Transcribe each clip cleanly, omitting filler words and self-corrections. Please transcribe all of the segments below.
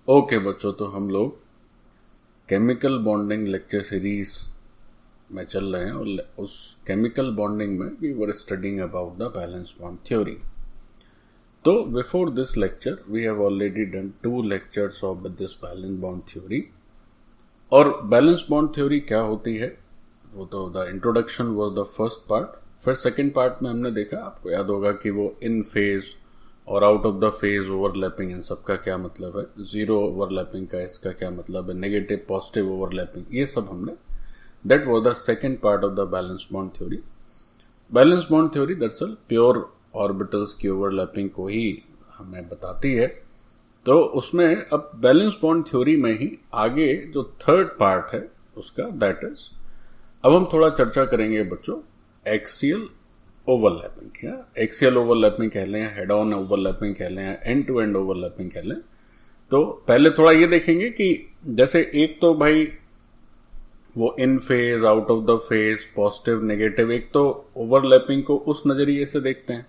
Okay बच्चों, तो हम लोग केमिकल बॉन्डिंग लेक्चर सीरीज में चल रहे हैं और उस केमिकल बॉन्डिंग में we were studying about the valence bond theory. तो before this lecture we have already done 2 lectures of this valence bond theory. और बैलेंस बॉन्ड थ्योरी क्या होती है वो तो the introduction was the first part. फिर second part में हमने देखा, आपको याद होगा कि वो इन फेज और out of the phase overlapping, इन सबका क्या मतलब है, जीरो ओवरलैपिंग का इसका क्या मतलब है, नेगेटिव पॉजिटिव ओवरलैपिंग, ये सब हमने, that was the second part of the valence bond theory. Balance bond theory दरअसल प्योर ऑर्बिटल्स की ओवरलैपिंग को ही हमें बताती है। तो उसमें अब बैलेंस बॉन्ड थ्योरी में ही आगे जो थर्ड पार्ट है उसका, दैट इज, अब हम थोड़ा चर्चा करेंगे बच्चों एक्सियल ओवरलैपिंग। क्या एक्सियल ओवरलैपिंग कह लें, हेड ऑन ओवरलैपिंग कह लें, एंड टू एंड ओवरलैपिंग कह लें। तो पहले थोड़ा ये देखेंगे कि जैसे एक तो भाई वो in phase out of the phase positive negative, एक तो ओवरलैपिंग को उस नजरिए से देखते हैं।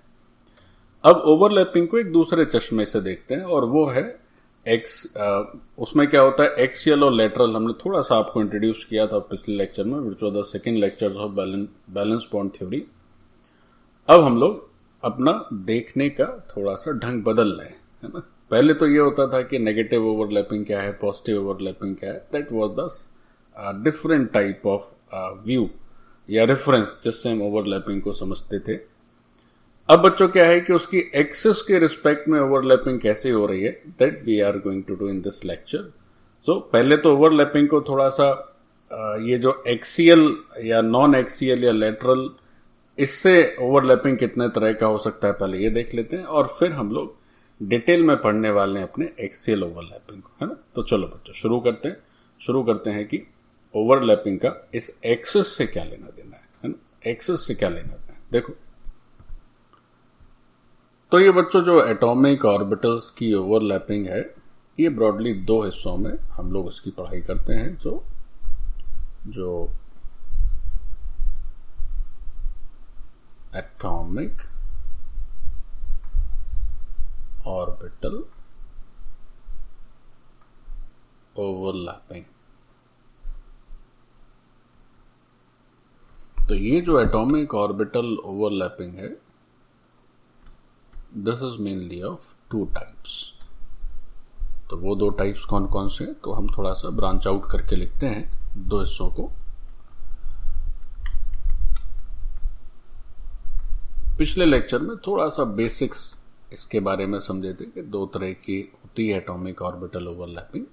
अब ओवरलैपिंग को एक दूसरे चश्मे से देखते हैं और वो है उसमें क्या होता है एक्सियल और लेटरल। हमने थोड़ा सा आपको इंट्रोड्यूस किया था पिछले लेक्चर में, which was the second lecture of balance bond theory. अब हम लोग अपना देखने का थोड़ा सा ढंग बदल रहे हैं, है ना। पहले तो ये होता था कि नेगेटिव ओवरलैपिंग क्या है, पॉजिटिव ओवरलैपिंग क्या है, that was the different type of view या रेफरेंस जिससे हम ओवरलैपिंग को समझते थे। अब बच्चों क्या है कि उसकी एक्सिस के रिस्पेक्ट में ओवरलैपिंग कैसे हो रही है, that we are going to do in this lecture. So पहले तो ओवरलैपिंग को थोड़ा सा ये जो एक्सियल या नॉन एक्सियल या लेटरल, इससे ओवरलैपिंग कितने तरह का हो सकता है पहले ये देख लेते हैं, और फिर हम लोग डिटेल में पढ़ने वाले हैं अपने एक्सियल ओवरलैपिंग को, है ना। तो चलो बच्चों शुरू करते हैं कि ओवरलैपिंग का इस एक्सिस से क्या लेना देना है ना। एक्सिस से क्या लेना देना है, देखो। तो ये बच्चों जो एटॉमिक ऑर्बिटल्स की ओवरलैपिंग है, ये ब्रॉडली 2 हिस्सों में हम लोग इसकी पढ़ाई करते हैं। जो एटॉमिक ऑर्बिटल ओवरलैपिंग। तो ये जो एटॉमिक ऑर्बिटल ओवरलैपिंग है, this is mainly of 2 types. तो वो 2 टाइप्स कौन कौन से, तो हम थोड़ा सा ब्रांच आउट करके लिखते हैं 2 हिस्सों को। पिछले लेक्चर में थोड़ा सा बेसिक्स इसके बारे में समझे थे कि 2 तरह की होती है एटॉमिक ऑर्बिटल ओवरलैपिंग।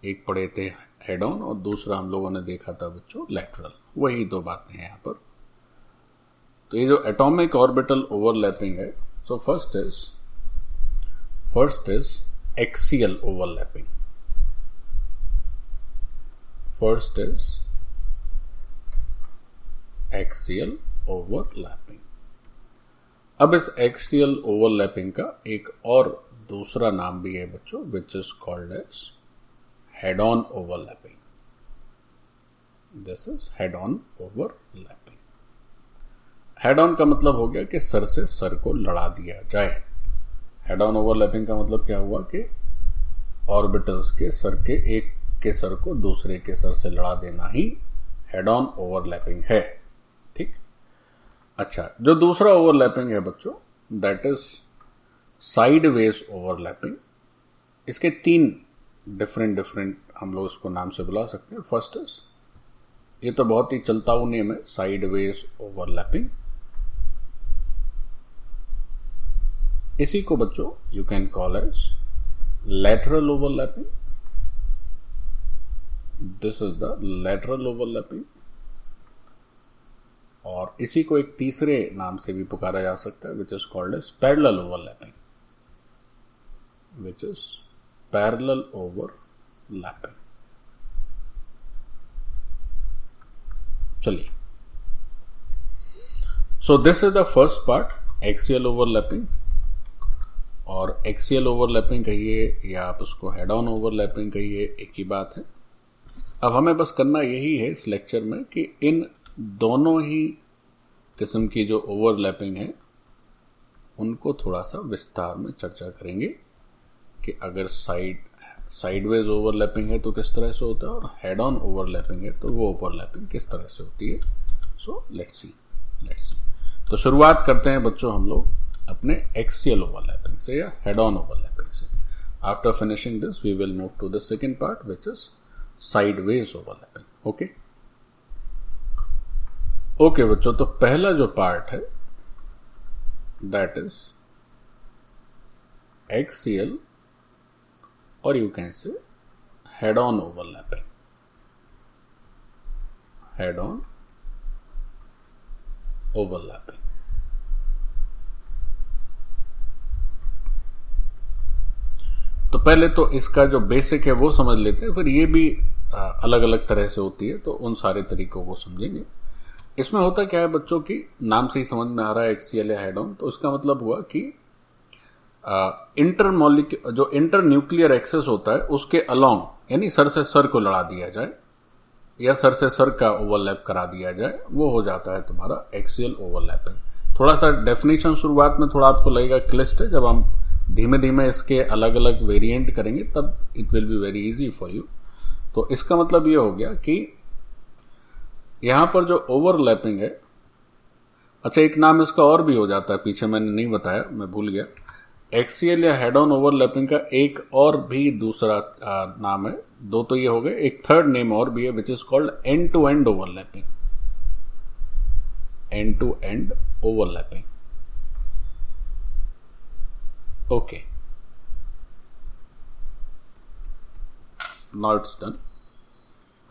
एक पढ़े थे हेड ऑन और दूसरा हम लोगों ने देखा था बच्चों लेटरल। वही 2 बातें हैं यहां पर। तो ये जो एटॉमिक ऑर्बिटल ओवरलैपिंग है, so first is axial overlapping. First is axial overlapping. अब इस एक्सियल ओवरलैपिंग का एक और दूसरा नाम भी है बच्चों, which is called as head on overlapping. This is head on overlapping. Head on का मतलब हो गया कि सर से सर को लड़ा दिया जाए। हेड ऑन ओवरलैपिंग का मतलब क्या हुआ कि ऑर्बिटल्स के सर के एक के सर को दूसरे के सर से लड़ा देना ही हेड ऑन ओवरलैपिंग है, ठीक। अच्छा, जो दूसरा ओवरलैपिंग है बच्चों, दैट इज साइडवेज ओवरलैपिंग। इसके 3 डिफरेंट हम लोग इसको नाम से बुला सकते हैं। फर्स्ट इज, ये तो बहुत ही चलता हुआ नेम है, साइडवेज ओवरलैपिंग। इसी को बच्चों you can call as lateral overlapping. This is the lateral overlapping. और इसी को एक तीसरे नाम से भी पुकारा जा सकता है, which is called as parallel overlapping. Which is parallel overlapping. चलिए, so this is the first part, axial overlapping. और एक्सियल ओवरलैपिंग कहिए या आप उसको हेड ऑन ओवरलैपिंग कहिए, एक ही बात है। अब हमें बस करना यही है इस लेक्चर में कि इन दोनों ही किस्म की जो ओवरलैपिंग है उनको थोड़ा सा विस्तार में चर्चा करेंगे कि अगर साइडवेज ओवरलैपिंग है तो किस तरह से होता है, और हेड ऑन ओवरलैपिंग है तो वो ओवरलैपिंग किस तरह से होती है. So let's see. तो शुरुआत करते हैं बच्चों हम लोग अपने एक्सियल ओवरलैपिंग से या हेड ऑन ओवरलैपिंग से. After finishing this we will move to the second part which is sideways overlapping. Okay बच्चों, तो पहला जो पार्ट है दैट इज एक्सियल और you can say head on overlapping. Head on overlapping. तो पहले तो इसका जो बेसिक है वो समझ लेते हैं, फिर ये भी अलग अलग तरह से होती है तो उन सारे तरीकों को समझेंगे. इसमें होता क्या है बच्चों की, नाम से ही समझ में आ रहा है एक्सियल या हेड ऑन, तो इसका मतलब हुआ कि जो इंटर न्यूक्लियर एक्सेस होता है उसके अलोंग, यानी सर से सर को लड़ा दिया जाए या सर से सर का ओवरलैप करा दिया जाए, वो हो जाता है तुम्हारा एक्सियल ओवरलैपिंग. थोड़ा सा डेफिनेशन शुरुआत में थोड़ा आपको लगेगा क्लिष्ट है, जब हम धीमे धीमे इसके अलग अलग वेरिएंट करेंगे तब it will be very easy for you. तो इसका मतलब ये हो गया कि यहां पर जो ओवरलैपिंग है, अच्छा एक नाम इसका और भी हो जाता है, पीछे मैंने नहीं बताया, मैं भूल गया. एक्सियल या हेड ऑन ओवरलैपिंग का एक और भी दूसरा नाम है. दो तो ये हो गए, एक थर्ड नेम और भी है which is called end to end overlapping. End to end overlapping. Okay, now it's done.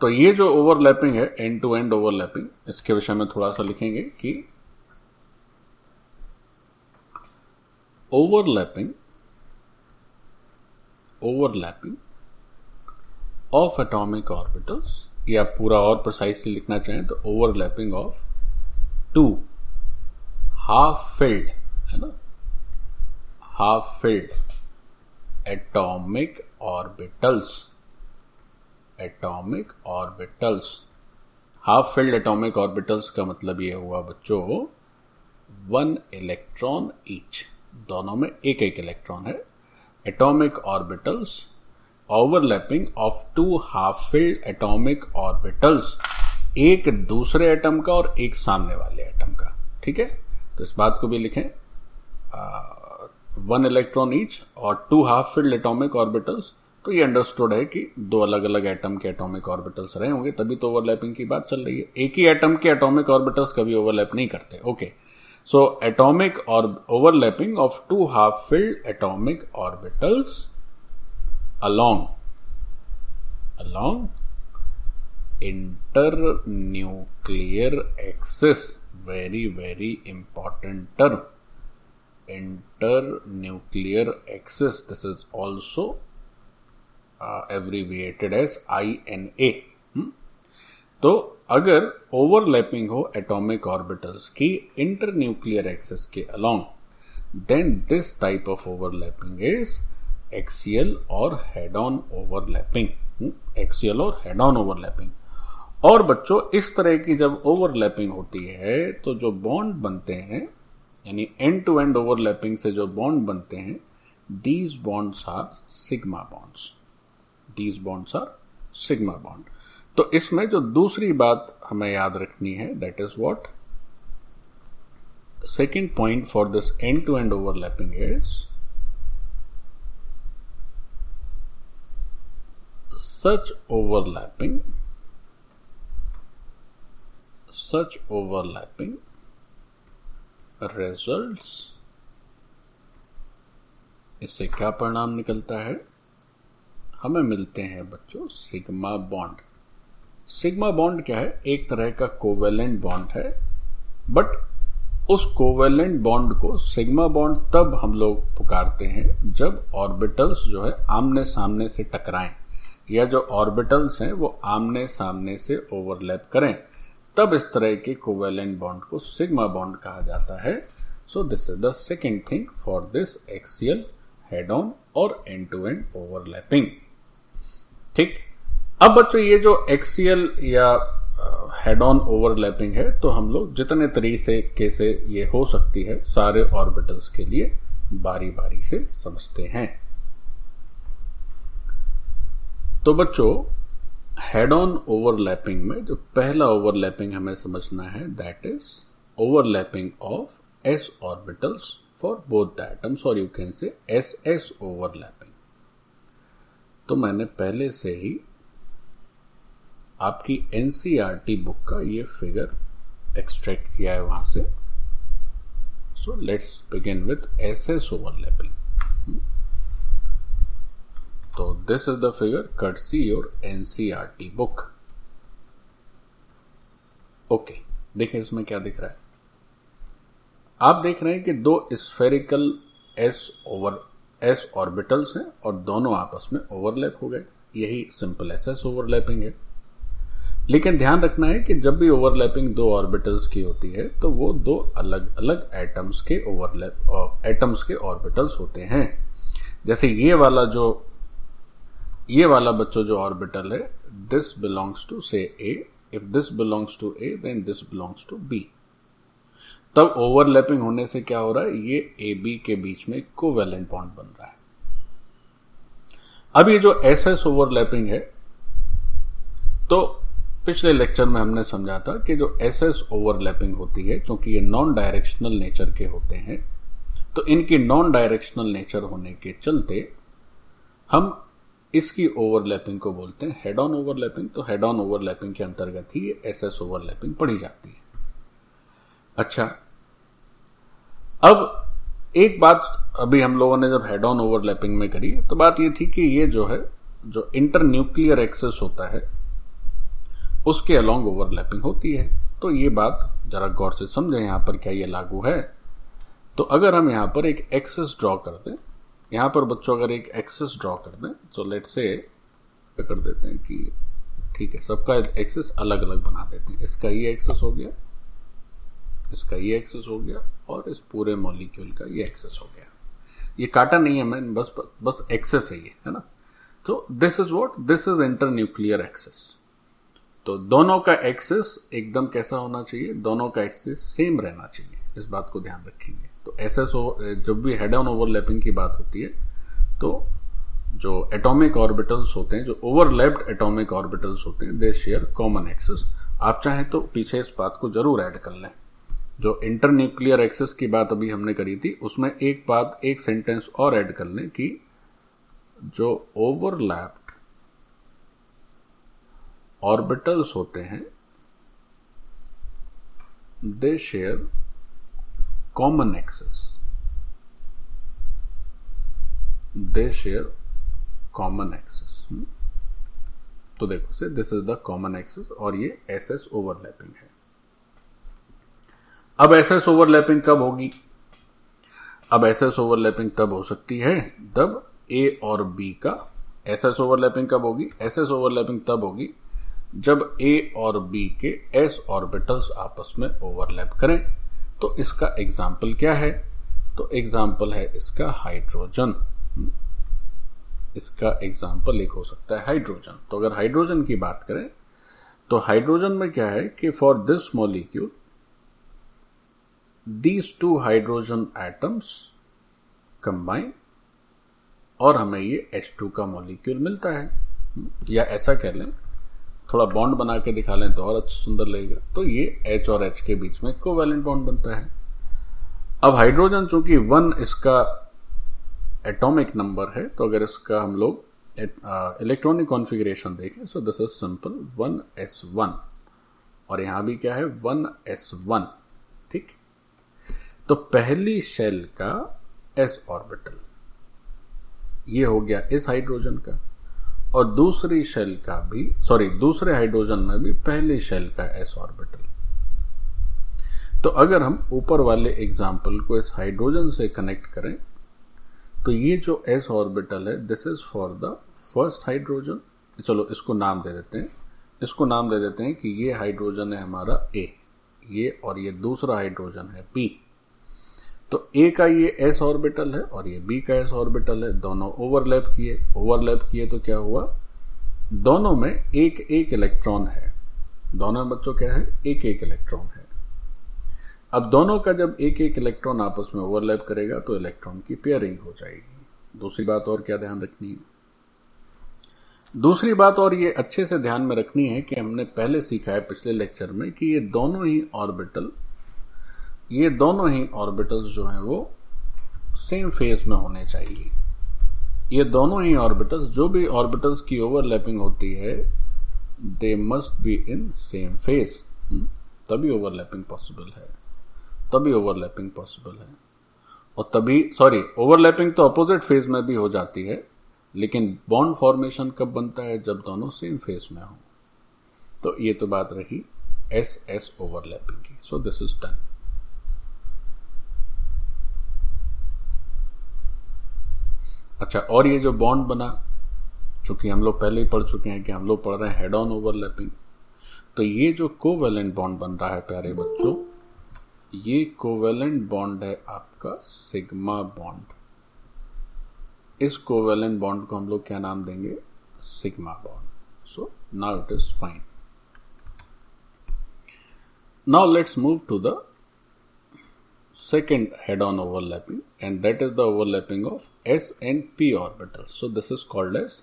तो ये जो ओवरलैपिंग है, एंड टू एंड ओवरलैपिंग, इसके विषय में थोड़ा सा लिखेंगे कि overlapping of atomic orbitals, या पूरा और प्रिसाइसली लिखना चाहें तो overlapping of two half filled, है ना, half filled atomic orbitals. half filled atomic orbitals का मतलब ये हुआ बच्चों 1 इलेक्ट्रॉन ईच, दोनों में एक एक इलेक्ट्रॉन है. Atomic orbitals overlapping of two half filled atomic orbitals, एक दूसरे एटम का और एक सामने वाले एटम का. ठीक है, तो इस बात को भी लिखें, 1 इलेक्ट्रॉन ईच और 2 हाफ फिल्ड एटॉमिक ऑर्बिटल्स. तो ये अंडरस्टूड है कि दो अलग अलग एटम के एटॉमिक ऑर्बिटल्स रहे होंगे, तभी तो ओवरलैपिंग की बात चल रही है. एक ही एटम के एटॉमिक ऑर्बिटल्स कभी ओवरलैप नहीं करते. Okay, so atomic or overlapping of two half-filled atomic orbitals along internuclear axis. Very important term, internuclear axis. This is also abbreviated as INA. तो अगर ओवरलैपिंग हो एटॉमिक ऑर्बिटल्स की internuclear axis के along, then this type of overlapping is axial और head on overlapping. Axial और head on overlapping. और बच्चों इस तरह की जब ओवरलैपिंग होती है तो जो बॉन्ड बनते हैं, यानी एंड टू एंड ओवरलैपिंग से जो बॉन्ड बनते हैं, these bonds are sigma bond. तो इसमें जो दूसरी बात हमें याद रखनी है, that is what, second point for this end to end overlapping is such overlapping results, इससे क्या परिणाम निकलता है, हमें मिलते हैं बच्चों सिग्मा बॉन्ड. सिग्मा बॉन्ड क्या है, एक तरह का कोवेलेंट बॉन्ड है, बट उस कोवेलेंट बॉन्ड को सिग्मा बॉन्ड तब हम लोग पुकारते हैं जब ऑर्बिटल्स जो है आमने सामने से टकराएं, या जो ऑर्बिटल्स हैं वो आमने सामने से ओवरलैप करें, तब इस तरह के कोवेलेंट बॉन्ड को सिग्मा बॉन्ड कहा जाता है. सो this is the second thing for this axial, head on और एंड टू एंड ओवरलैपिंग. ठीक, अब बच्चों ये जो एक्सियल या हेड ऑन ओवरलैपिंग है, तो हम लोग जितने तरीके से ये हो सकती है सारे ऑर्बिटल्स के लिए बारी बारी से समझते हैं. तो बच्चों, हेड ऑन ओवरलैपिंग में जो पहला ओवरलैपिंग हमें समझना है, that is overlapping of s orbitals for both the atoms, और you can say ss overlapping. तो मैंने पहले से ही आपकी NCERT बुक का ये फिगर एक्सट्रैक्ट किया है वहां से। So let's begin with SS overlapping. तो this is the figure courtesy your NCERT book. Okay, देखिए इसमें क्या दिख रहा है। आप देख रहे हैं कि दो स्फेरिकल s ऑर्बिटल्स हैं और दोनों आपस में ओवरलैप हो गए। यही सिंपल SS ओवरलैपिंग है। लेकिन ध्यान रखना है कि जब भी ओवरलैपिंग दो ऑर्बिटल्स की होती है तो वो दो अलग अलग एटम्स के ऑर्बिटल्स होते हैं। जैसे ये वाला बच्चों जो ऑर्बिटल है, this belongs to say A, if this belongs to A then this belongs to B। तब ओवरलैपिंग होने से क्या हो रहा है, ये AB के बीच में कोवैलेंट बॉन्ड बन रहा है। अब ये जो SS ओवरलैपिंग है, तो पिछले लेक्चर में हमने समझा था कि जो SS ओवरलैपिंग होती है, क्योंकि ये नॉन डायरेक्शनल नेचर के होते हैं, तो इनकी नॉन डायरेक्शनल नेचर होने के चलते हम इसकी ओवरलैपिंग को बोलते हैं हेड ऑन ओवरलैपिंग। तो हेड ऑन ओवरलैपिंग के अंतर्गत ही ये SS ओवरलैपिंग पढ़ी जाती है। अच्छा, अब एक बात अभी हम लोगों ने जब हेड ऑन ओवरलैपिंग में करी तो बात ये थी कि ये जो है, जो इंटरन्यूक्लियर एक्सिस होता है उसके अलोंग ओवरलैपिंग होती है। तो ये बात जरा गौर से समझें, यहां पर क्या ये लागू है। तो अगर हम यहां पर एक एक्सिस ड्रॉ कर दें, यहां पर बच्चों अगर एक एक्सिस ड्रॉ कर दें, तो लेट्स से कर देते हैं कि ठीक है, सबका एक्सिस अलग अलग बना देते हैं। इसका ये एक्सिस हो गया, इसका ये एक्सिस हो गया, और इस पूरे मॉलिक्यूल का ये एक्सिस हो गया। ये काटा नहीं है मैंने, बस एक्सिस है ये, है ना। तो this is what, this is internuclear axis. तो दोनों का एक्सिस एकदम कैसा होना चाहिए, दोनों का एक्सिस सेम रहना चाहिए, इस बात को ध्यान रखेंगे। तो जब भी हेड ऑन ओवरलैपिंग की बात होती है, तो जो एटॉमिक ऑर्बिटल्स होते हैं, जो ओवरलैप्ड एटॉमिक ऑर्बिटल्स होते हैं, दे शेयर कॉमन एक्सिस। आप चाहें तो पीछे इस बात को जरूर ऐड कर लें। जो इंटरन्यूक्लियर एक्सिस की बात अभी हमने करी थी, उसमें एक सेंटेंस और ऐड कर लें कि जो ओवरलैप्ड ऑर्बिटल्स होते हैं, दे शेयर कॉमन एक्सिस, दे शेयर कॉमन एक्सिस। तो देखो से this is the common axis, और ये SS ओवरलैपिंग है। अब SS ओवरलैपिंग कब होगी? अब SS ओवरलैपिंग तब हो सकती है जब A और B का SS ओवरलैपिंग कब होगी? SS ओवरलैपिंग तब होगी जब A और B के S ऑर्बिटल्स आपस में ओवरलैप करें। तो इसका एग्जाम्पल क्या है? तो एग्जाम्पल है इसका हाइड्रोजन। इसका एग्जाम्पल एक हो सकता है हाइड्रोजन। तो अगर हाइड्रोजन की बात करें तो हाइड्रोजन में क्या है कि for this molecule these two hydrogen atoms combine, और हमें ये H2 का मॉलिक्यूल मिलता है। या ऐसा कह लें, थोड़ा बॉन्ड बना के दिखा लें तो और अच्छा सुंदर लगेगा। तो ये H और H के बीच में कोवैलेंट बॉन्ड बनता है। अब हाइड्रोजन चूंकि 1 इसका एटॉमिक नंबर है, तो अगर इसका हम लोग इलेक्ट्रॉनिक कॉन्फ़िगरेशन देखें, सो दिस इज सिंपल 1s1, और यहां भी क्या है 1s1। ठीक, तो पहली शेल का s ऑर्बिटल ये हो गया इस हाइड्रोजन का, और दूसरी शेल का भी, दूसरे हाइड्रोजन में भी पहली शेल का s ऑर्बिटल। तो अगर हम ऊपर वाले एग्जाम्पल को इस हाइड्रोजन से कनेक्ट करें, तो ये जो s ऑर्बिटल है, this is for the first hydrogen. चलो इसको नाम दे देते हैं, इसको नाम दे देते हैं कि ये हाइड्रोजन है हमारा A, ये, और ये दूसरा हाइड्रोजन है B। तो A का ये s ऑर्बिटल है और ये B का s ऑर्बिटल है, दोनों ओवरलैप किए तो क्या हुआ, दोनों में एक एक इलेक्ट्रॉन है। दोनों में बच्चों क्या है, एक एक इलेक्ट्रॉन है। अब दोनों का जब एक एक इलेक्ट्रॉन आपस में ओवरलैप करेगा तो इलेक्ट्रॉन की पेयरिंग हो जाएगी। दूसरी बात और क्या ध्यान रखनी है, दूसरी बात और ये अच्छे से ध्यान में रखनी है कि हमने पहले सीखा है पिछले लेक्चर में कि ये दोनों ही ऑर्बिटल्स जो हैं वो सेम फेज में होने चाहिए। ये दोनों ही ऑर्बिटल्स, जो भी ऑर्बिटल्स की ओवरलैपिंग होती है, they must be in same phase, तभी ओवरलैपिंग पॉसिबल है। और तभी ओवरलैपिंग तो अपोजिट फेज में भी हो जाती है, लेकिन बॉन्ड फॉर्मेशन कब बनता है? जब दोनों सेम फेज में हो। तो ये तो बात रही एस एस ओवरलैपिंग की। सो दिस इज डन। अच्छा, और ये जो बॉन्ड बना, चूंकि हम लोग पहले ही पढ़ चुके हैं कि हम लोग पढ़ रहे हैं हेड ऑन ओवरलैपिंग, तो ये जो कोवेलेंट बॉन्ड बन रहा है प्यारे बच्चों, ये कोवेलेंट बॉन्ड है आपका सिग्मा बॉन्ड। इस कोवेलेंट बॉन्ड को हम लोग क्या नाम देंगे? Sigma bond. So now it is fine. Now let's move to the second head-on overlapping, and that is the overlapping of s and p orbitals. So this is called as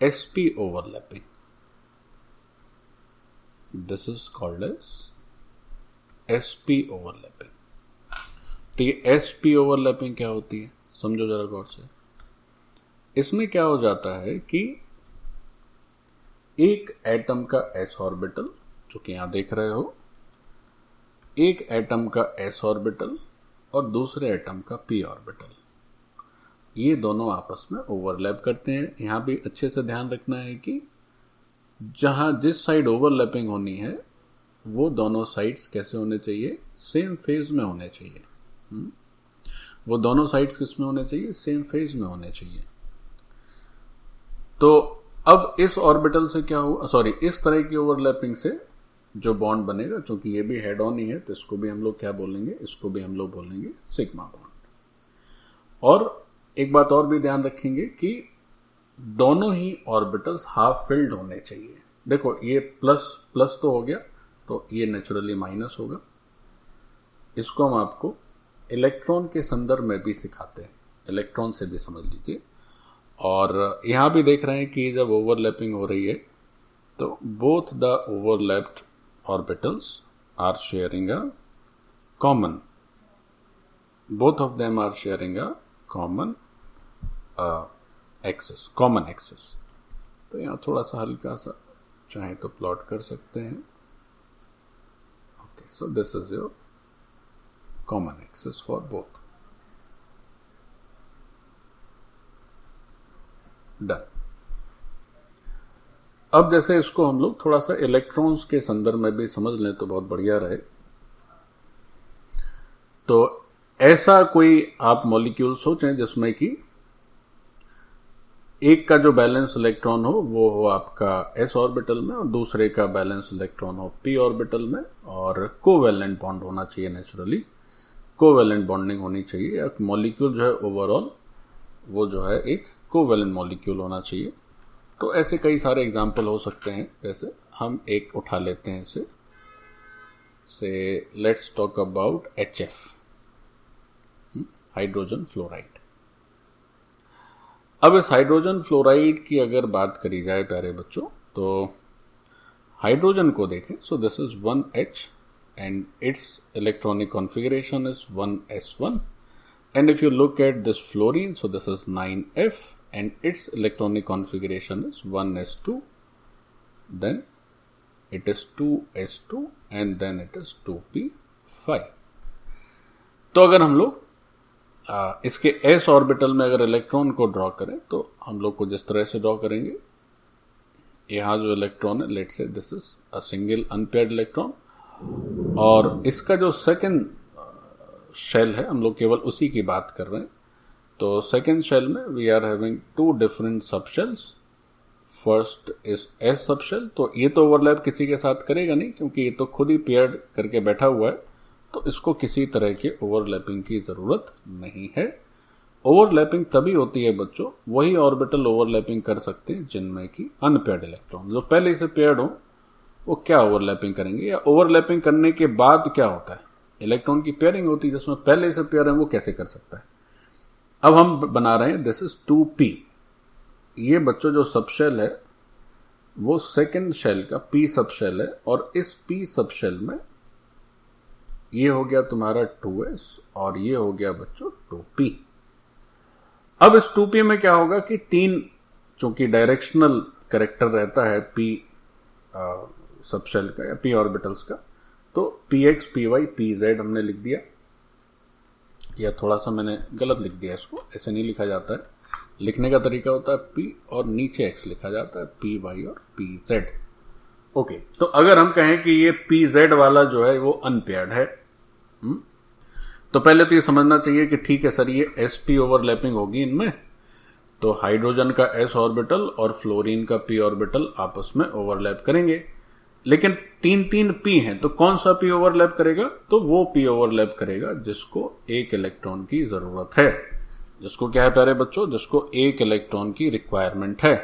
sp overlapping. This is called as sp overlapping. तो ये sp overlapping क्या होती है? समझो जरा गौर से। इसमें क्या हो जाता है कि एक एटम का s ऑर्बिटल, जो कि यहां देख रहे हो, एक एटम का s ऑर्बिटल और दूसरे एटम का p ऑर्बिटल, ये दोनों आपस में ओवरलैप करते हैं। यहां भी अच्छे से ध्यान रखना है कि जिस साइड ओवरलैपिंग होनी है वो दोनों साइड्स कैसे होने चाहिए? सेम फेज में होने चाहिए। वो दोनों साइड्स किस में होने चाहिए? सेम फेज में होने चाहिए। तो अब इस ऑर्बिटल से क्या हुआ, इस तरह की ओवरलैपिंग से जो बॉन्ड बनेगा, चूंकि ये भी हेड ऑन ही है, तो इसको भी हम लोग क्या बोलेंगे? इसको भी हम लोग बोलेंगे सिग्मा बॉन्ड। और एक बात और भी ध्यान रखेंगे कि दोनों ही ऑर्बिटल्स हाफ फिल्ड होने चाहिए। देखो, ये प्लस प्लस तो हो गया, तो ये नेचुरली माइनस होगा। इसको हम आपको इलेक्ट्रॉन के संदर्भ में भी सिखाते हैं, इलेक्ट्रॉन से भी समझ लीजिए। और यहां भी देख रहे हैं कि जब ओवरलैपिंग हो रही है तो both the overlapped orbitals are sharing a common, both of them are sharing a common axis, तो यहाँ थोड़ा सा हल्का सा चाहे तो प्लॉट कर सकते हैं। Okay, so this is your common axis for both. Done. अब जैसे इसको हम लोग थोड़ा सा इलेक्ट्रॉन्स के संदर्भ में भी समझ लें तो बहुत बढ़िया रहे। तो ऐसा कोई आप मॉलिक्यूल सोचें जिसमें कि एक का जो बैलेंस इलेक्ट्रॉन हो वो हो आपका s ऑर्बिटल में, और दूसरे का बैलेंस इलेक्ट्रॉन हो p ऑर्बिटल में, और कोवेलेंट बॉन्ड होना चाहिए। नेचुरली कोवेलेंट बॉन्डिंग होनी चाहिए। एक मॉलिक्यूल जो है ओवरऑल वो जो है एक कोवेलेंट मॉलिक्यूल होना चाहिए। तो ऐसे कई सारे एग्जाम्पल हो सकते हैं। जैसे हम एक उठा लेते हैं इसे, से let's talk about HF, hydrogen fluoride. अब इस हाइड्रोजन फ्लोराइड की अगर बात करी जाए प्यारे बच्चों, तो हाइड्रोजन को देखें। सो this is 1H and it's electronic configuration is 1s1, and if you look at this fluorine, so this is 9F and its electronic configuration is 1s2, then it is 2s2 and then it is 2p5। तो अगर हम लोग इसके s orbital में अगर electron को draw करें तो हम लोग को जिस तरह से ड्रॉ करेंगे, यहाँ जो इलेक्ट्रॉन है, let's say this is a single unpaired electron, और इसका जो सेकेंड शेल है हम लोग केवल उसी की बात कर रहे हैं। तो सेकेंड शेल में we are having two different subshells. First is S subshell, तो ये तो ओवरलैप किसी के साथ करेगा नहीं, क्योंकि ये तो खुद ही पेयर्ड करके बैठा हुआ है, तो इसको किसी तरह के ओवरलैपिंग की जरूरत नहीं है। ओवरलैपिंग तभी होती है बच्चों, वही ऑर्बिटल ओवरलैपिंग कर सकते हैं जिनमें कि अनपेयर्ड इलेक्ट्रॉन, जो पहले से पेयर्ड हो, वो क्या ओवरलैपिंग करेंगे, या ओवरलैपिंग करने के बाद क्या होता है, इलेक्ट्रॉन की पेयरिंग होती है जिसमें पहले से पेयर है, वो कैसे कर सकता है। अब हम बना रहे हैं दिस इज 2p। ये बच्चों जो सबशेल है वो सेकेंड शेल का पी सब शेल है, और इस पी सब शेल में ये हो गया तुम्हारा 2s और ये हो गया बच्चों 2p। अब इस 2p में क्या होगा कि तीन, चूंकि डायरेक्शनल कैरेक्टर रहता है p सब शेल का या p ऑर्बिटल्स का, तो px py pz हमने लिख दिया, या थोड़ा सा मैंने गलत लिख दिया, इसको ऐसे नहीं लिखा जाता है, लिखने का तरीका होता है p और नीचे x लिखा जाता है, py और pz। ओके, तो अगर हम कहें कि ये pz वाला जो है वो अनपेयर्ड है, तो पहले तो ये समझना चाहिए कि ठीक है सर, ये sp ओवरलैपिंग होगी इनमें, तो हाइड्रोजन का s ऑर्बिटल और फ्लोरीन का p ऑर्बिटल आपस में ओवरलैप करेंगे, लेकिन तीन तीन p हैं, तो कौन सा p ओवरलैप करेगा? तो वो p ओवरलैप करेगा जिसको एक इलेक्ट्रॉन की जरूरत है, जिसको क्या है प्यारे बच्चों, जिसको एक इलेक्ट्रॉन की रिक्वायरमेंट है।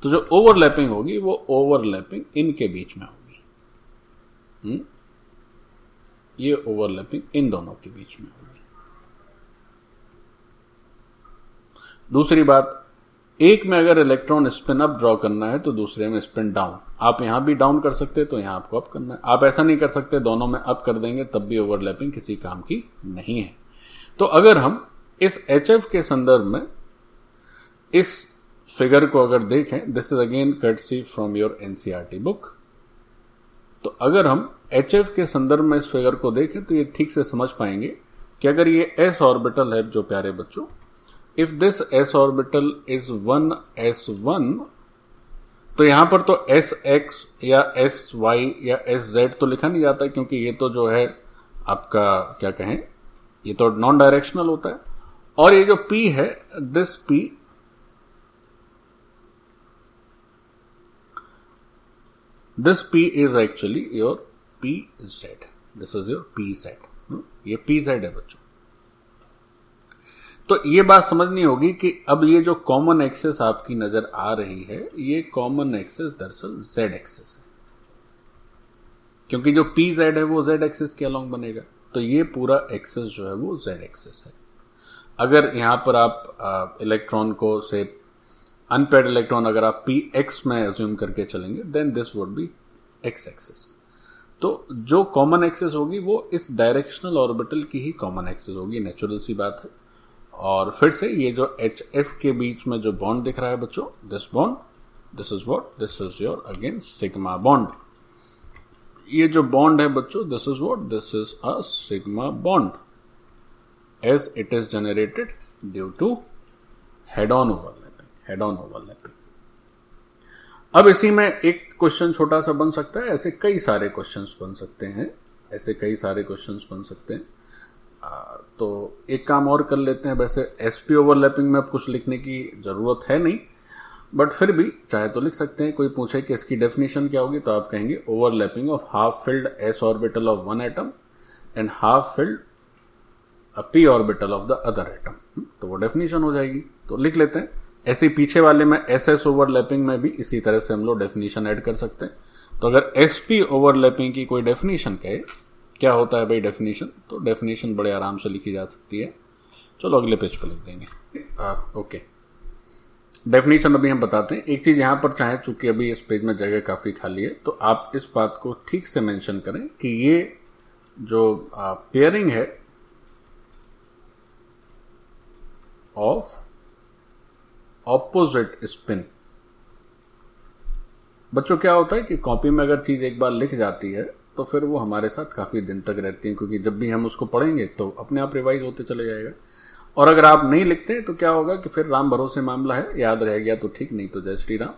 तो जो ओवरलैपिंग होगी वो ओवरलैपिंग इनके बीच में होगी, ये ओवरलैपिंग इन दोनों के बीच में होगी। दूसरी बात, एक में अगर इलेक्ट्रॉन स्पिन अप ड्रॉ करना है तो दूसरे में स्पिन डाउन, आप यहां भी डाउन कर सकते हैं तो यहां आपको अप करना है, आप ऐसा नहीं कर सकते दोनों में अप कर देंगे तब भी ओवरलैपिंग किसी काम की नहीं है। तो अगर हम इस HF के संदर्भ में इस फिगर को अगर देखें, this is again courtesy from your NCERT book, तो अगर हम HF के संदर्भ में इस फिगर को देखें तो ये ठीक से समझ पाएंगे कि अगर ये s ऑर्बिटल है जो प्यारे बच्चों, if this s orbital is 1s1, तो यहां पर तो sx या sy या sz तो लिखा नहीं जाता, क्योंकि ये तो जो है आपका क्या कहें, ये तो नॉन डायरेक्शनल होता है, और ये जो p है, this p is actually your pz, this is your pz, ये pz है बच्चों। तो ये बात समझनी होगी कि अब ये जो कॉमन एक्सेस आपकी नजर आ रही है, ये कॉमन एक्सेस दरअसल z एक्सेस है, क्योंकि जो pz है वो z एक्सेस के अलोंग बनेगा, तो ये पूरा एक्सेस जो है वो z एक्सेस है। अगर यहां पर आप इलेक्ट्रॉन को से अनपेयर्ड इलेक्ट्रॉन अगर आप px में एज्यूम करके चलेंगे, then this would be x axis. तो जो कॉमन एक्सेस होगी वो इस डायरेक्शनल ऑर्बिटल की ही कॉमन एक्सेस होगी, नेचुरल सी बात है। और फिर से ये जो HF के बीच में जो बॉन्ड दिख रहा है बच्चों, this bond, this is what, this is your again sigma bond. ये जो बॉन्ड है बच्चों, this is what, this is a sigma bond as it is generated due to head on overlapping. अब इसी में एक क्वेश्चन छोटा सा बन सकता है, ऐसे कई सारे क्वेश्चंस बन सकते हैं, तो एक काम और कर लेते हैं। वैसे sp ओवरलैपिंग में अब कुछ लिखने की जरूरत है नहीं, बट फिर भी चाहे तो लिख सकते हैं। कोई पूछे कि इसकी डेफिनेशन क्या होगी, तो आप कहेंगे overlapping of half filled s orbital of one atom and half filled p orbital of the other atom, तो वो डेफिनेशन हो जाएगी। तो लिख लेते हैं। ऐसे पीछे वाले में ss ओवरलैपिंग में भी इसी तरह से हम लोग डेफिनेशन ऐड कर सकते हैं। तो अगर sp ओवरलैपिंग की कोई डेफिनेशन कहे, क्या होता है भाई डेफिनेशन, तो डेफिनेशन बड़े आराम से लिखी जा सकती है। चलो अगले पेज पर लिख देंगे। ओके, डेफिनेशन अभी हम बताते हैं। एक चीज यहां पर चाहे, चूंकि अभी इस पेज में जगह काफी खाली है, तो आप इस बात को ठीक से मेंशन करें कि ये जो पेयरिंग है ऑफ ऑपोजिट स्पिन, बच्चों क्या होता है कि कॉपी में अगर चीज एक बार लिख जाती है तो फिर वो हमारे साथ काफी दिन तक रहती है, क्योंकि जब भी हम उसको पढ़ेंगे तो अपने आप रिवाइज होते चले जाएगा। और अगर आप नहीं लिखते तो क्या होगा कि फिर राम भरोसे मामला है, याद रह गया तो ठीक, नहीं तो जय श्री राम।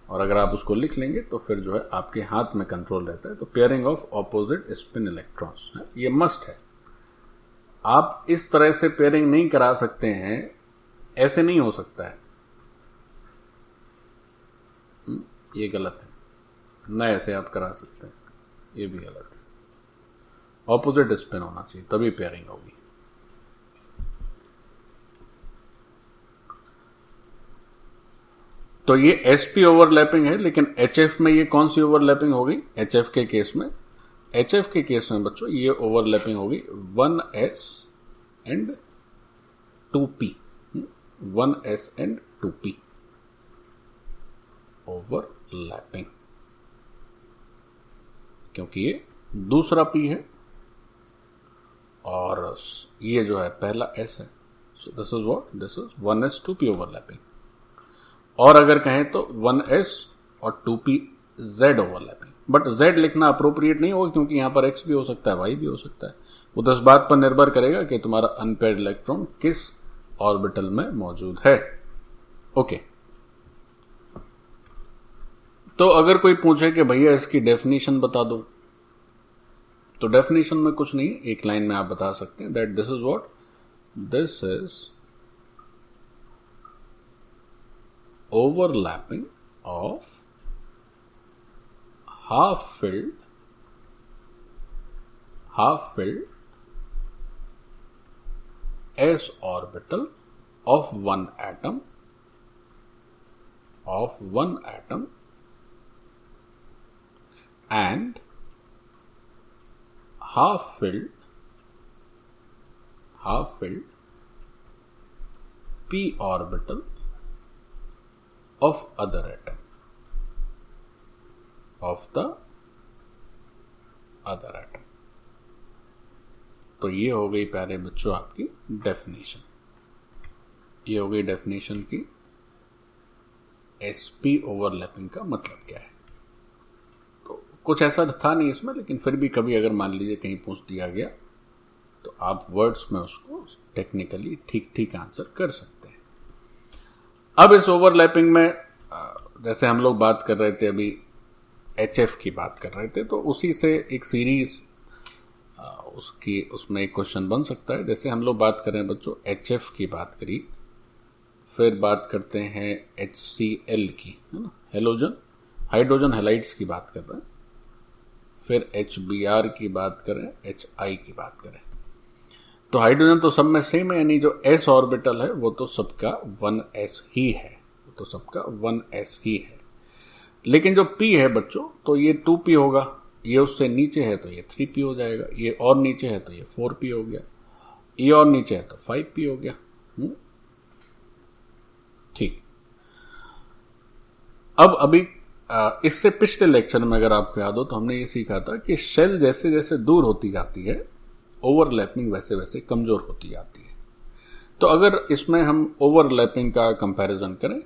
और अगर आप उसको लिख लेंगे तो फिर जो है आपके हाथ में कंट्रोल रहता है। तो pairing of opposite spin electrons है, ये मस्ट है। आप इस तरह से पेयरिंग नहीं करा सकते हैं, ऐसे नहीं हो सकता है, ये गलत है। न ऐसे आप करा सकते हैं, ये भी गलत है। ऑपोजिट स्पिन होना चाहिए तभी पेयरिंग होगी। तो ये sp ओवरलैपिंग है, लेकिन HF में ये कौन सी ओवरलैपिंग होगी? HF के केस में बच्चों ये ओवरलैपिंग होगी 1s and 2p, 1s and 2p। Overlapping, क्योंकि ये दूसरा P है और ये जो है पहला S है. सो this is what, this is 1s 2p overlapping. और अगर कहें तो 1s और 2p Z overlapping. But Z लिखना अप्रोप्रिएट नहीं होगा क्योंकि यहां पर X भी हो सकता है, Y भी हो सकता है. वो तो इस बात पर निर्भर करेगा कि तुम्हारा अनपेयर्ड इलेक्ट्रॉन किस ऑर्बिटल में मौजूद है. ओके. तो अगर कोई पूछे कि भैया इसकी डेफिनेशन बता दो, तो डेफिनेशन में कुछ नहीं, एक लाइन में आप बता सकते हैं that this is what, this is overlapping of half filled s orbital of one atom and half filled p orbital of other atom of the other atom. तो ये हो गई प्यारे बच्चों आपकी डेफिनेशन. ये हो गई डेफिनेशन की sp ओवरलैपिंग का मतलब क्या है. तो कुछ ऐसा था नहीं इसमें, लेकिन फिर भी कभी अगर मान लीजिए कहीं पूछ दिया गया तो आप वर्ड्स में उसको टेक्निकली ठीक आंसर कर सकते हैं. अब इस ओवरलैपिंग में जैसे हम लोग बात कर रहे थे अभी HF की बात कर रहे थे, तो उसी से एक सीरीज उसमें एक क्वेश्चन बन सकता है. जैसे हम लोग बात कर रहे हैं बच्चों HF की बात करी, फिर बात करते हैं HCl की, है ना, हाइड्रोजन हैलाइड्स की बात कर रहे हैं, फिर HBr की बात करें, HI की बात करें. तो हाइड्रोजन तो सब में सेम है, यानी जो s ऑर्बिटल है वो तो सबका 1s ही है, लेकिन जो P है बच्चों तो ये 2p होगा, ये उससे नीचे है तो ये 3p हो जाएगा, ये और नीचे है तो ये 4p हो गया, ये और नीचे है तो 5p हो गया. ठीक. अब अभी इससे पिछले लेक्चर में अगर आपको याद हो तो हमने ये सीखा था कि शेल जैसे जैसे दूर होती जाती है, ओवरलैपिंग वैसे वैसे कमजोर होती जाती है. तो अगर इसमें हम ओवरलैपिंग का कंपैरिजन करें,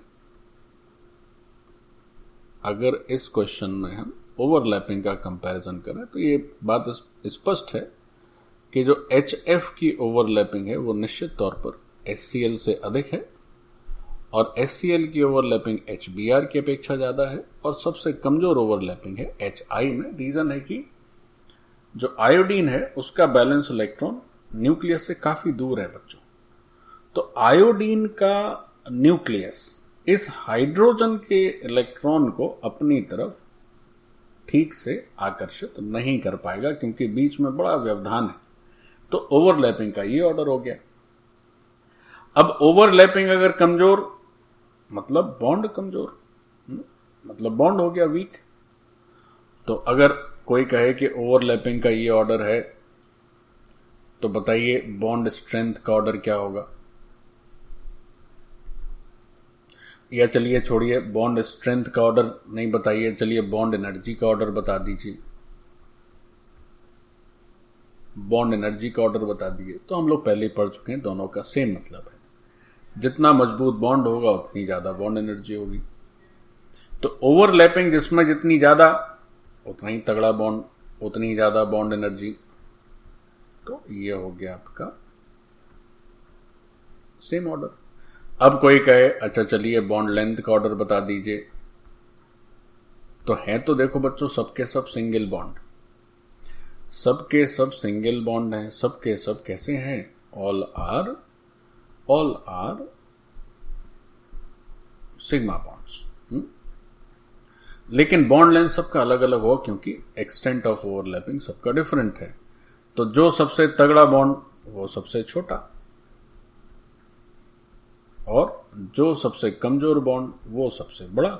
अगर इस क्वेश्चन में हम ओवरलैपिंग का कंपैरिजन करें तो ये बात स्पष्ट है कि जो HF की ओवरलैपिंग है वो निश्चित तौर पर HCl से अधिक है, और HCl की ओवरलैपिंग HBr की अपेक्षा ज्यादा है, और सबसे कमजोर ओवरलैपिंग है HI में. रीजन है कि जो आयोडीन है उसका बैलेंस इलेक्ट्रॉन न्यूक्लियस से काफी दूर है बच्चों. तो आयोडीन का न्यूक्लियस इस हाइड्रोजन के इलेक्ट्रॉन को अपनी तरफ ठीक से आकर्षित नहीं कर पाएगा क्योंकि बीच में बड़ा व्यवधान है. तो ओवरलैपिंग का ये ऑर्डर हो गया. अब ओवरलैपिंग अगर कमजोर मतलब बॉन्ड कमजोर, मतलब बॉन्ड हो गया वीक. तो अगर कोई कहे कि ओवरलैपिंग का ये ऑर्डर है तो बताइए बॉन्ड स्ट्रेंथ का ऑर्डर क्या होगा. या चलिए छोड़िए बॉन्ड स्ट्रेंथ का ऑर्डर नहीं बताइए, चलिए बॉन्ड एनर्जी का ऑर्डर बता दीजिए. बॉन्ड एनर्जी का ऑर्डर बता दिए तो हम लोग पहले ही पढ़ चुके हैं, दोनों का सेम मतलब है. जितना मजबूत बॉन्ड होगा उतनी ज्यादा बॉन्ड एनर्जी होगी. तो ओवरलैपिंग जिसमें जितनी ज्यादा उतना ही तगड़ा बॉन्ड, उतनी ज्यादा बॉन्ड एनर्जी. तो ये हो गया आपका सेम ऑर्डर. अब कोई कहे अच्छा चलिए बॉन्ड लेंथ का ऑर्डर बता दीजिए, तो है तो देखो बच्चों सबके सब सिंगल बॉन्ड, सबके सब सिंगल बॉन्ड हैं, सबके सब कैसे हैं, ऑल आर सिग्मा बॉन्ड्स. लेकिन बॉन्ड लेंथ सबका अलग अलग हो क्योंकि एक्सटेंट ऑफ ओवरलैपिंग सबका डिफरेंट है. तो जो सबसे तगड़ा बॉन्ड वो सबसे छोटा, और जो सबसे कमजोर बॉन्ड वो सबसे बड़ा.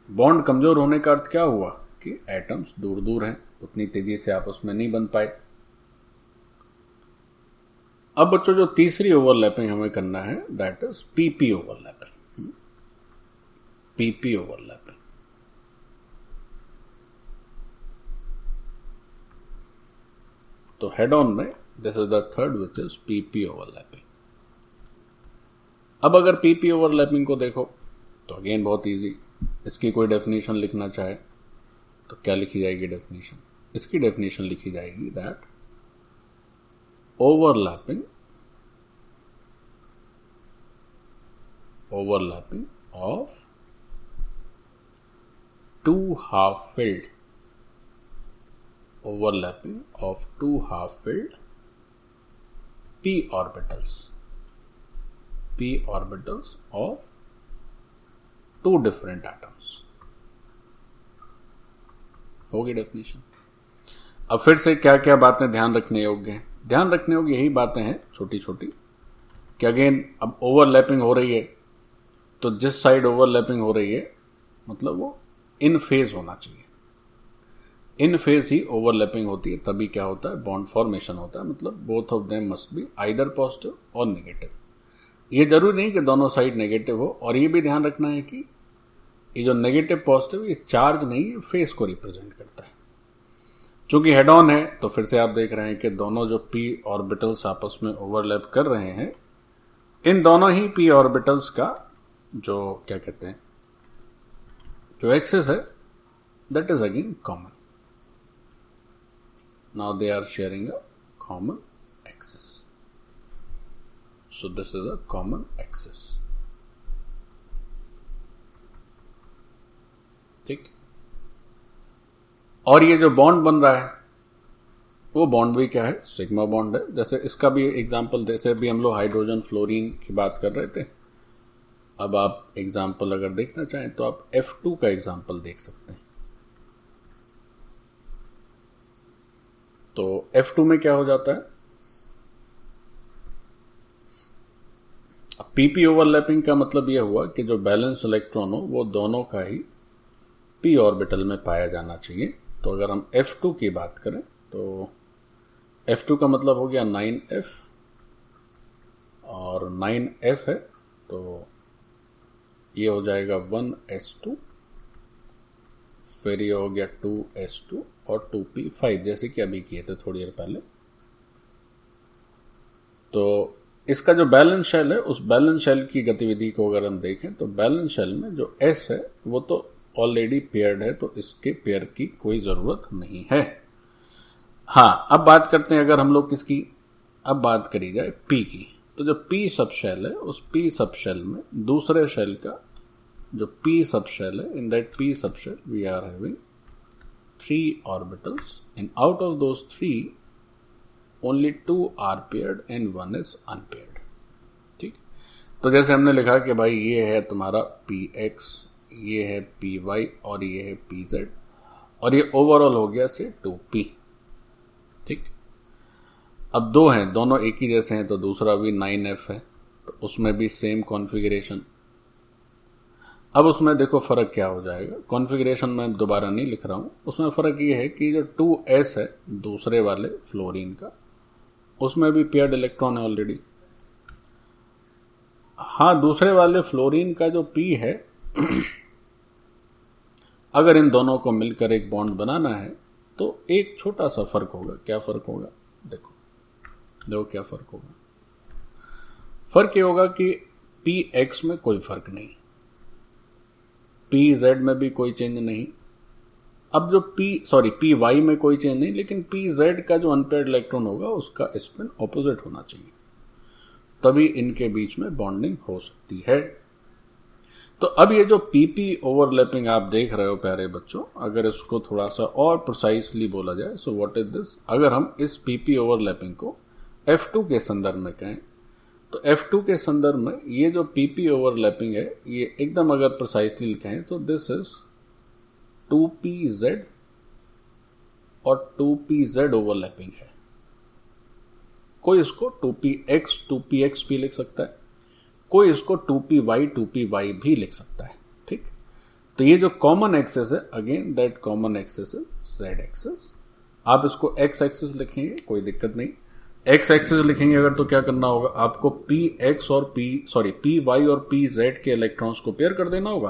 बॉन्ड कमजोर होने का अर्थ क्या हुआ कि एटम्स दूर दूर हैं, उतनी तेजी से आपस में नहीं बन पाए. अब बच्चों जो तीसरी ओवरलैपिंग हमें करना है that is PP overlapping. PP overlapping. तो हेड ऑन में this is the third which is PP overlapping. अब अगर PP overlapping को देखो तो अगेन बहुत इजी, इसकी कोई डेफिनेशन लिखना चाहे तो क्या लिखी जाएगी डेफिनेशन? इसकी डेफिनेशन लिखी जाएगी that overlapping of two half-filled p orbitals of two different atoms. होगी डेफिनेशन. अब फिर से क्या क्या बातें ध्यान रखने योग्य हैं? ध्यान रखने योग्य यही बातें हैं छोटी छोटी कि अगेन अब ओवरलैपिंग हो रही है तो जिस साइड ओवरलैपिंग हो रही है मतलब वो इन फेज होना चाहिए. इन फेज ही ओवरलैपिंग होती है, तभी क्या होता है? बॉन्ड फॉर्मेशन होता है. मतलब both of them must be either positive और नेगेटिव. ये जरूरी नहीं कि दोनों साइड नेगेटिव हो, और ये भी ध्यान रखना है कि ये जो नेगेटिव पॉजिटिव ये चार्ज नहीं, ये फेस को रिप्रेजेंट करता है. चूंकि हेड ऑन है तो फिर से आप देख रहे हैं कि दोनों जो p ऑर्बिटल्स आपस में ओवरलैप कर रहे हैं, इन दोनों ही p ऑर्बिटल्स का जो क्या कहते हैं जो एक्सिस है that is again common. Now they are sharing a common axis. So this is a common axis. ठीक. और ये जो बॉन्ड बन रहा है वो बॉन्ड भी क्या है? सिग्मा बॉन्ड है. जैसे इसका भी एग्जांपल, जैसे भी हम लोग हाइड्रोजन फ्लोरीन की बात कर रहे थे, अब आप एग्जांपल अगर देखना चाहें तो आप F2 का एग्जांपल देख सकते हैं. तो F2 में क्या हो जाता है? PP ओवरलैपिंग का मतलब यह हुआ कि जो बैलेंस इलेक्ट्रॉन हो वो दोनों का ही p ऑर्बिटल में पाया जाना चाहिए. तो अगर हम F2 की बात करें तो F2 का मतलब हो गया 9F, और 9F है तो ये हो जाएगा 1s2, फिर ये हो गया 2s2 और 2p5, जैसे कि अभी किए थे थोड़ी देर पहले. तो इसका जो बैलेंस शेल है उस बैलेंस शेल की गतिविधि को अगर हम देखें तो बैलेंस शेल में जो s है वो तो ऑलरेडी पेयर्ड है, तो इसके पेयर की कोई जरूरत नहीं है. हाँ, अब बात करते हैं अगर हम लोग किसकी, अब बात करी जाए p की. तो जो p सब शेल है उस p सब शेल में दूसरे शेल का जो p सब शेल है, in that p sub shell we are having 3 orbitals, and out of those 3 only 2 are paired and 1 is unpaired. ठीक. तो जैसे हमने लिखा कि भाई ये है तुम्हारा px, ये है py और ये है pz, और ये ओवरऑल हो गया से 2p. ठीक. अब दो हैं, दोनों एक ही जैसे हैं, तो दूसरा भी 9f है तो उसमें भी सेम कॉन्फ़िगरेशन. अब उसमें देखो फर्क क्या हो जाएगा. कॉन्फ़िगरेशन मैं दोबारा नहीं लिख रहा हूं, उसमें फर्क ये है कि जो 2s है दूसरे वाले फ्लोरीन का, उसमें भी पेयर्ड इलेक्ट्रॉन है ऑलरेडी. हाँ, दूसरे वाले फ्लोरीन का जो p है अगर इन दोनों को मिलकर एक बॉन्ड बनाना है तो एक छोटा सा फर्क होगा. क्या फर्क होगा? देखो क्या फर्क होगा. फर्क ये होगा कि px में कोई फर्क नहीं, pz में भी कोई चेंज नहीं. अब जो py में कोई चेंज नहीं, लेकिन pz का जो अनपेयर्ड इलेक्ट्रॉन होगा उसका स्पिन ऑपोजिट होना चाहिए, तभी इनके बीच में बॉन्डिंग हो सकती है. तो अब ये जो PP ओवरलैपिंग आप देख रहे हो प्यारे बच्चों, अगर इसको थोड़ा सा और प्रिसाइसली बोला जाए, सो व्हाट इज दिस. अगर हम इस PP ओवरलैपिंग को F2 के संदर्भ में कहें तो F2 के संदर्भ में ये जो PP ओवरलैपिंग है ये एकदम अगर प्रिसाइसली लिखें तो दिस इज 2pz और 2pz ओवरलैपिंग है. कोई इसको 2px भी लिख सकता है, कोई इसको 2py भी लिख सकता है. ठीक. तो ये जो कॉमन एक्सेस है, again that common axis is z axis. आप इसको x एक्सेस लिखेंगे कोई दिक्कत नहीं. x एक्सेस लिखेंगे अगर तो क्या करना होगा, आपको py और pz के इलेक्ट्रॉन्स को पेयर कर देना होगा,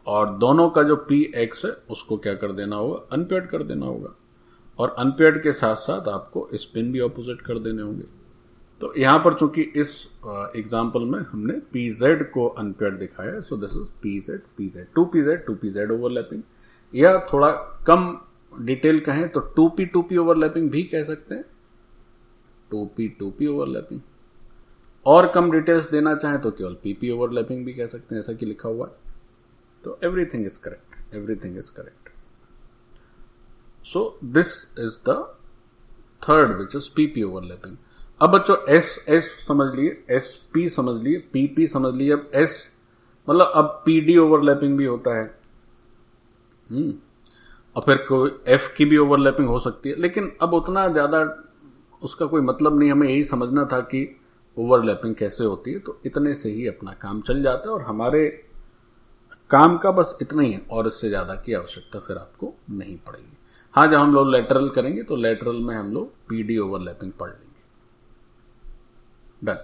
और दोनों का जो पी एक्स है उसको क्या कर देना होगा, अनपेयर्ड कर देना होगा, और अनपेयर्ड के साथ साथ आपको स्पिन भी ऑपोजिट कर देने होंगे। तो यहां पर चूंकि इस एग्जांपल में हमने pz को अनपेयर्ड दिखाया है, सो this is pz 2pz overlapping, या थोड़ा कम डिटेल कहें तो 2p ओवरलैपिंग भी कह सकते हैं, 2p ओवरलैपिंग। और कम डिटेल्स देना चाहें तो केवल pp ओवरलैपिंग भी कह सकते हैं, ऐसा कि लिखा हुआ है। तो everything is correct. So this is the third which is pp overlapping. अब बच्चों एस समझ लिए, SP समझ लिए, PP समझ लिए, अब S मतलब अब PD ओवरलैपिंग भी होता है, और फिर कोई F की भी ओवरलैपिंग हो सकती है, लेकिन अब उतना ज्यादा उसका कोई मतलब नहीं, हमें यही समझना था कि ओवरलैपिंग कैसे होती है, तो इतने से ही अपना काम चल जाता है, और हमारे काम का बस इतना ही है, और इससे ज्यादा की आवश्यकता फिर आपको नहीं पड़ेगी। हाँ, जब हम लोग लेटरल करेंगे तो लेटरल में हम लोग PD ओवरलैपिंग पढ़ लेंगे। डन।